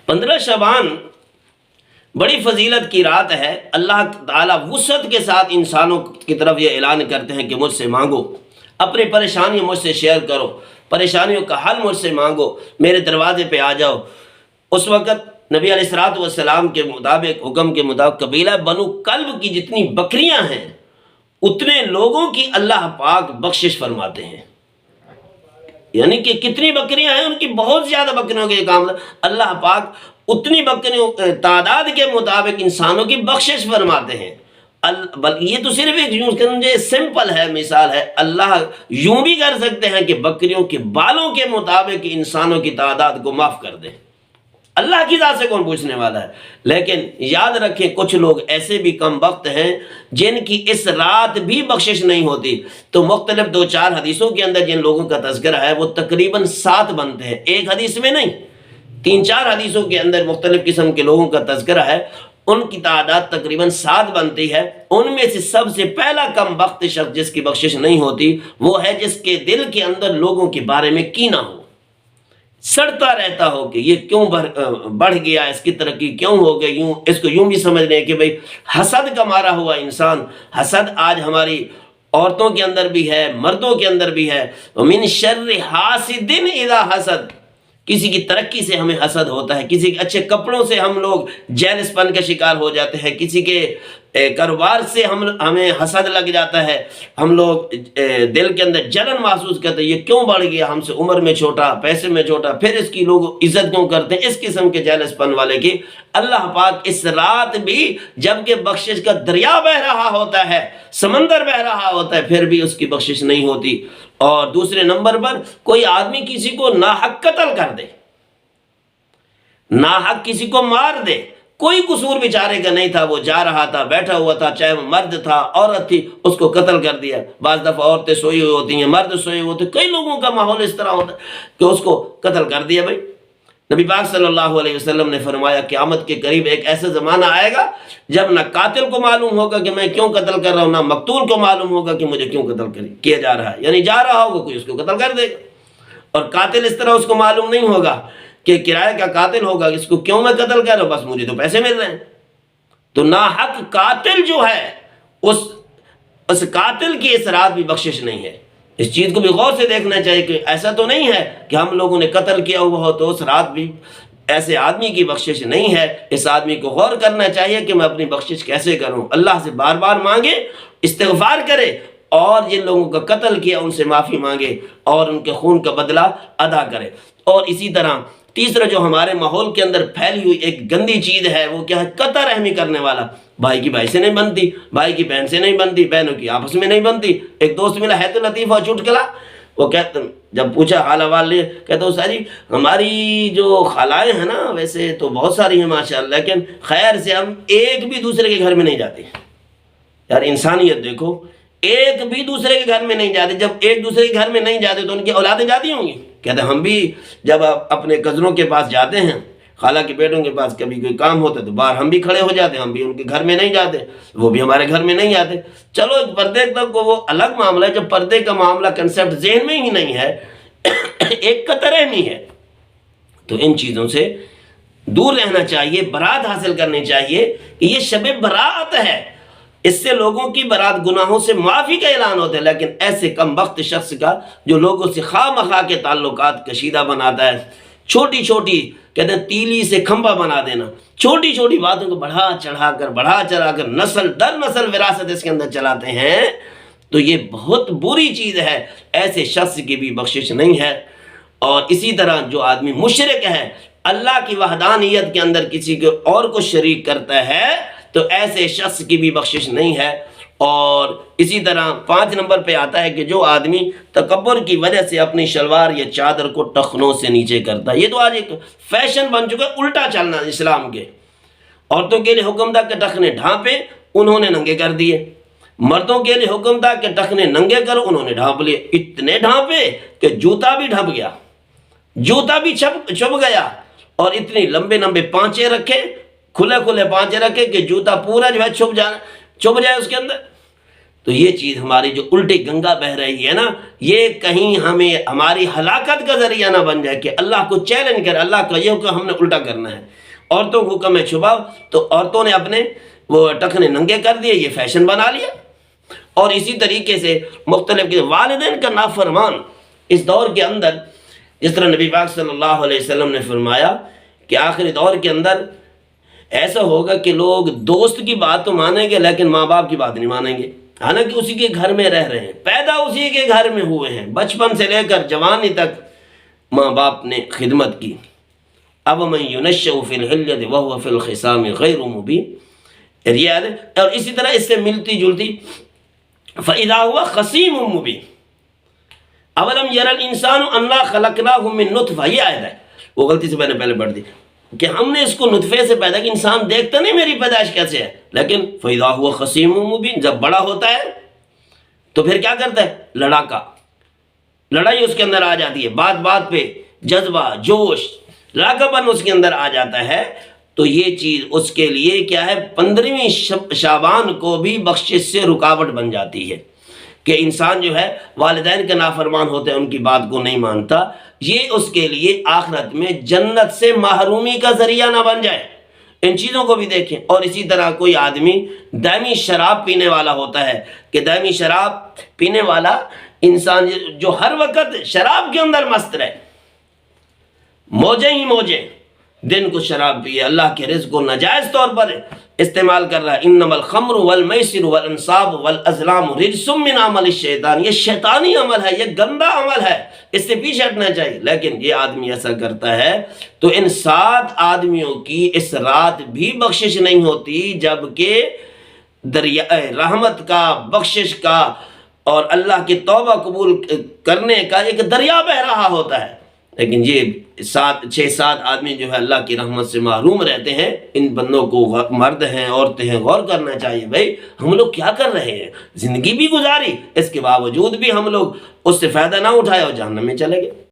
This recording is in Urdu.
15 شعبان بڑی فضیلت کی رات ہے۔ اللہ تعالیٰ وسعت کے ساتھ انسانوں کی طرف یہ اعلان کرتے ہیں کہ مجھ سے مانگو، اپنی پریشانی مجھ سے شیئر کرو، پریشانیوں کا حل مجھ سے مانگو، میرے دروازے پہ آ جاؤ۔ اس وقت نبی علیہ الصلوۃ والسلام کے مطابق، حکم کے مطابق، قبیلہ بنو کلب کی جتنی بکریاں ہیں اتنے لوگوں کی اللہ پاک بخشش فرماتے ہیں۔ یعنی کہ کتنی بکریاں ہیں، ان کی بہت زیادہ بکریوں کے کام، اللہ پاک اتنی بکریوں تعداد کے مطابق انسانوں کی بخشش فرماتے ہیں۔ یہ تو صرف ایک یوں سمجھے سمپل ہے، مثال ہے۔ اللہ یوں بھی کر سکتے ہیں کہ بکریوں کے بالوں کے مطابق انسانوں کی تعداد کو معاف کر دیں۔ اللہ کی ذات سے کون پوچھنے والا ہے؟ لیکن یاد رکھیں کچھ لوگ ایسے بھی کم وقت ہیں جن کی اس رات بھی بخشش نہیں ہوتی۔ تو مختلف 2-4 حدیثوں کے اندر جن لوگوں کا تذکرہ ہے وہ تقریباً 7 بنتے ہیں، ایک حدیث میں نہیں، 3-4 حدیثوں کے اندر مختلف قسم کے لوگوں کا تذکرہ ہے۔ ان کی تعداد تقریباً 7 بنتی ہے۔ ان میں سے سب سے پہلا کم وقت شخص جس کی بخشش نہیں ہوتی وہ ہے جس کے دل کے اندر لوگوں کے بارے میں کینہ ہو، سڑتا رہتا ہو کہ یہ کیوں بڑھ گیا، اس کی ترقی کیوں ہو گئی، یوں اس کو یوں بھی سمجھ لیں کہ بھئی حسد کا مارا ہوا انسان۔ حسد آج ہماری عورتوں کے اندر بھی ہے، مردوں کے اندر بھی ہے۔ وَمِن شَرِّ حَاسِدٍ إِذَا حَسَد، کسی کی ترقی سے ہمیں حسد ہوتا ہے، کسی کے اچھے کپڑوں سے ہم لوگ جیلس پن کا شکار ہو جاتے ہیں، کسی کے کاروبار سے ہمیں حسد لگ جاتا ہے، ہم لوگ دل کے اندر جلن محسوس کرتے ہیں یہ کیوں بڑھ گیا، ہم سے عمر میں چھوٹا، پیسے میں چھوٹا، پھر اس کی لوگ عزت کیوں کرتے ہیں، اس قسم کے جیلس پن والے کی اللہ پاک اس رات بھی جبکہ بخشش کا دریا بہ رہا ہوتا ہے، سمندر بہ رہا ہوتا ہے، پھر بھی اس کی بخشش نہیں ہوتی۔ اور دوسرے نمبر پر کوئی آدمی کسی کو ناحق قتل کر دے، ناحق کسی کو مار دے، کوئی قصور بیچارے کا نہیں تھا، وہ جا رہا تھا، بیٹھا ہوا تھا، چاہے وہ مرد تھا عورت تھی، اس کو قتل کر دیا۔ بعض دفعہ عورتیں سوئی ہوئی ہوتی ہیں، مرد سوئے ہوتے، کئی لوگوں کا ماحول اس طرح ہوتا ہے کہ اس کو قتل کر دیا۔ بھائی نبی پاک صلی اللہ علیہ وسلم نے فرمایا قیامت کے قریب ایک ایسا زمانہ آئے گا جب نہ قاتل کو معلوم ہوگا کہ میں کیوں قتل کر رہا ہوں، نہ مقتول کو معلوم ہوگا کہ مجھے کیوں قتل کیا جا رہا ہے۔ یعنی جا رہا ہوگا کوئی اس کو قتل کر دے گا، اور قاتل اس طرح اس کو معلوم نہیں ہوگا کہ کرائے کا قاتل ہوگا، اس کو کیوں میں قتل کر رہا ہوں، بس مجھے تو پیسے مل رہے ہیں۔ تو ناحق قاتل جو ہے اس قاتل کی اس رات بھی بخشش نہیں ہے۔ اس چیز کو بھی غور سے دیکھنا چاہیے کہ ایسا تو نہیں ہے کہ ہم لوگوں نے قتل کیا ہوا ہو تو اس رات بھی ایسے آدمی کی بخشش نہیں ہے۔ اس آدمی کو غور کرنا چاہیے کہ میں اپنی بخشش کیسے کروں، اللہ سے بار بار مانگے، استغفار کرے، اور جن لوگوں کا قتل کیا ان سے معافی مانگے اور ان کے خون کا بدلہ ادا کرے۔ اور اسی طرح تیسرا جو ہمارے ماحول کے اندر پھیلی ہوئی ایک گندی چیز ہے وہ کیا ہے؟ قطع رحمی کرنے والا۔ بھائی کی بھائی سے نہیں بنتی، بھائی کی بہن سے نہیں بنتی، بہنوں کی آپس میں نہیں بنتی۔ ایک دوست ملا ہے تو لطیفہ چٹکلا، وہ کہتا، جب پوچھا حال احوال لے، کہتا ہوں سر جی ہماری جو خالائیں ہیں نا ویسے تو بہت ساری ہیں ماشاءاللہ، لیکن خیر سے ہم ایک بھی دوسرے کے گھر میں نہیں جاتے۔ یار انسانیت دیکھو، ایک بھی دوسرے کے گھر میں نہیں جاتے۔ جب ایک دوسرے کے گھر میں نہیں جاتے تو ان کی اولادیں جاتی ہوں گی؟ کہتے ہیں ہم بھی جب اپنے کزنوں کے پاس جاتے ہیں، خالہ کے بیٹوں کے پاس کبھی کوئی کام ہوتا ہے تو باہر ہم بھی کھڑے ہو جاتے ہیں، ہم بھی ان کے گھر میں نہیں جاتے، وہ بھی ہمارے گھر میں نہیں آتے۔ چلو ایک پردے تک کو وہ الگ معاملہ ہے، جب پردے کا معاملہ کنسیپٹ ذہن میں ہی نہیں ہے، ایک قطع رحمی ہے، تو ان چیزوں سے دور رہنا چاہیے، برات حاصل کرنی چاہیے کہ یہ شب برات ہے، اس سے لوگوں کی برات گناہوں سے معافی کا اعلان ہوتا ہے۔ لیکن ایسے کم وقت شخص کا جو لوگوں سے خواہ مخواہ کے تعلقات کشیدہ بناتا ہے، چھوٹی چھوٹی کہتے ہیں تیلی سے کھمبا بنا دینا، چھوٹی چھوٹی باتوں کو بڑھا چڑھا کر نسل در نسل وراثت اس کے اندر چلاتے ہیں، تو یہ بہت بری چیز ہے، ایسے شخص کی بھی بخشش نہیں ہے۔ اور اسی طرح جو آدمی مشرک ہے، اللہ کی وحدانیت کے اندر کسی کو اور کو شریک کرتا ہے، تو ایسے شخص کی بھی بخشش نہیں ہے۔ اور اسی طرح 5 نمبر پہ آتا ہے کہ جو آدمی تکبر کی وجہ سے اپنی شلوار یا چادر کو ٹخنوں سے نیچے کرتا ہے۔ یہ تو آج ایک فیشن بن چکا ہے، الٹا چلنا اسلام کے۔ عورتوں کے لیے حکم تھا کہ ٹخنے ڈھانپے، انہوں نے ننگے کر دیے۔ مردوں کے لیے حکم تھا کہ ٹخنے ننگے کرو، انہوں نے ڈھانپ لیے، اتنے ڈھانپے کہ جوتا بھی ڈھپ گیا، جوتا بھی چھپ گیا، اور اتنی لمبے لمبے پانچے رکھے، کھلے کھلے پانچے رکھے کہ جوتا پورا جو ہے چھپ جائے اس کے اندر۔ تو یہ چیز ہماری جو الٹی گنگا بہہ رہی ہے نا، یہ کہیں ہمیں ہماری ہلاکت کا ذریعہ نہ بن جائے کہ اللہ کو چیلنج کرے، اللہ کا یہ کہ ہم نے الٹا کرنا ہے۔ عورتوں کو حکم ہے چھپاؤ، تو عورتوں نے اپنے وہ ٹخنے ننگے کر دیے، یہ فیشن بنا لیا۔ اور اسی طریقے سے مختلف والدین کا نافرمان اس دور کے اندر، جس طرح نبی پاک صلی اللہ علیہ وسلم نے فرمایا کہ آخری دور کے اندر ایسا ہوگا کہ لوگ دوست کی بات تو مانیں گے لیکن ماں باپ کی بات نہیں مانیں گے، حالانکہ اسی کے گھر میں رہ رہے ہیں، پیدا اسی کے گھر میں ہوئے ہیں، بچپن سے لے کر جوانی تک ماں باپ نے خدمت کی۔ اب من ينشأ في الحلیۃ وهو في الخصام غیر مبین، اور اسی طرح اس سے ملتی جلتی فَإِذَا هُوَ خَصِيمٌ مُّبِينٌ اَوَلَمْ يَرَ الْإِنسَانُ أَنَّا خَلَقْنَاهُ مِن نُطْفَةٍ، یہ آیت ہے، وہ غلطی سے میں نے پہلے پڑھ دی کہ ہم نے اس کو نطفے سے پیدا کیا۔ انسان دیکھتا نہیں میری پیدائش کیسے ہے، لیکن فَإِذَا هُوَ خَصِيمٌ مُّبِينٌ جب بڑا ہوتا ہے تو پھر کیا کرتا ہے، لڑاکا، لڑائی اس کے اندر آ جاتی ہے، بات بات پہ جذبہ، جوش، لڑاکا پن اس کے اندر آ جاتا ہے۔ تو یہ چیز اس کے لیے کیا ہے، 15ویں شعبان کو بھی بخشش سے رکاوٹ بن جاتی ہے کہ انسان جو ہے والدین کے نافرمان ہوتے ہیں، ان کی بات کو نہیں مانتا، یہ اس کے لیے آخرت میں جنت سے محرومی کا ذریعہ نہ بن جائے۔ ان چیزوں کو بھی دیکھیں۔ اور اسی طرح کوئی آدمی دائمی شراب پینے والا ہوتا ہے کہ دائمی شراب پینے والا انسان جو ہر وقت شراب کے اندر مست رہے، موجیں ہی موجیں، دن کو شراب پیے، اللہ کے رزق کو ناجائز طور پر استعمال کر رہا ہے۔ انما الخمر والمیسر والانصاب والازلام رجس من عمل الشیطان، یہ شیطانی عمل ہے، یہ گندا عمل ہے، اس سے پیچھے ہٹنا چاہیے۔ لیکن یہ آدمی ایسا کرتا ہے تو ان 7 آدمیوں کی اس رات بھی بخشش نہیں ہوتی، جبکہ دریا رحمت کا، بخشش کا اور اللہ کی توبہ قبول کرنے کا ایک دریا بہہ رہا ہوتا ہے۔ لیکن یہ 6-7 آدمی جو ہے اللہ کی رحمت سے محروم رہتے ہیں۔ ان بندوں کو، مرد ہیں، عورتیں ہیں، غور کرنا چاہیے، بھائی ہم لوگ کیا کر رہے ہیں، زندگی بھی گزاری، اس کے باوجود بھی ہم لوگ اس سے فائدہ نہ اٹھائے اور جہنم میں چلے گئے۔